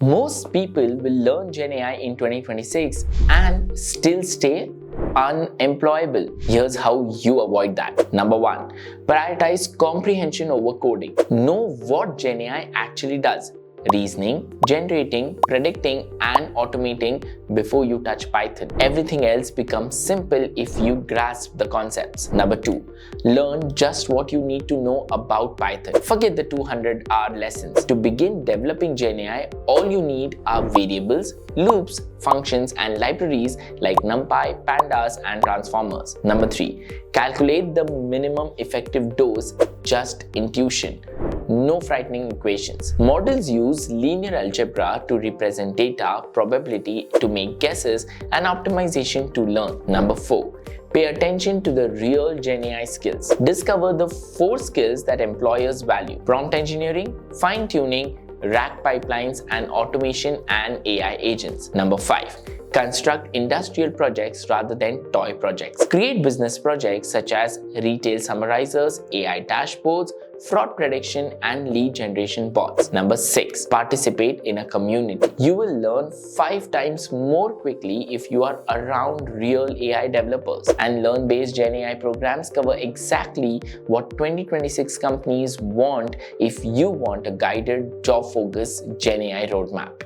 Most people will learn GenAI in 2026 and still stay unemployable. Here's how you avoid that. Number 1. Prioritize comprehension over coding. Know what GenAI actually does. Reasoning, generating, predicting, and automating before you touch Python. Everything else becomes simple if you grasp the concepts. Number 2. Learn just what you need to know about Python. Forget the 200-hour lessons. To begin developing GenAI, all you need are variables, loops, functions, and libraries like NumPy, Pandas, and transformers. Number 3. Calculate the minimum effective dose, just intuition. No frightening equations. Models use linear algebra to represent data, probability to make guesses, and optimization to learn. Number 4. Pay attention to the real GenAI skills. Discover the 4 skills that employers value: prompt engineering, fine-tuning, RAG pipelines, and automation and AI agents. Number 5. Construct industrial projects rather than toy projects. Create business projects such as retail summarizers, AI dashboards, fraud prediction, and lead generation bots. Number 6. Participate in a community. You will learn 5 times more quickly if you are around real AI developers. And Learnbay's GenAI programs cover exactly what 2026 companies want if you want a guided, job-focused GenAI roadmap.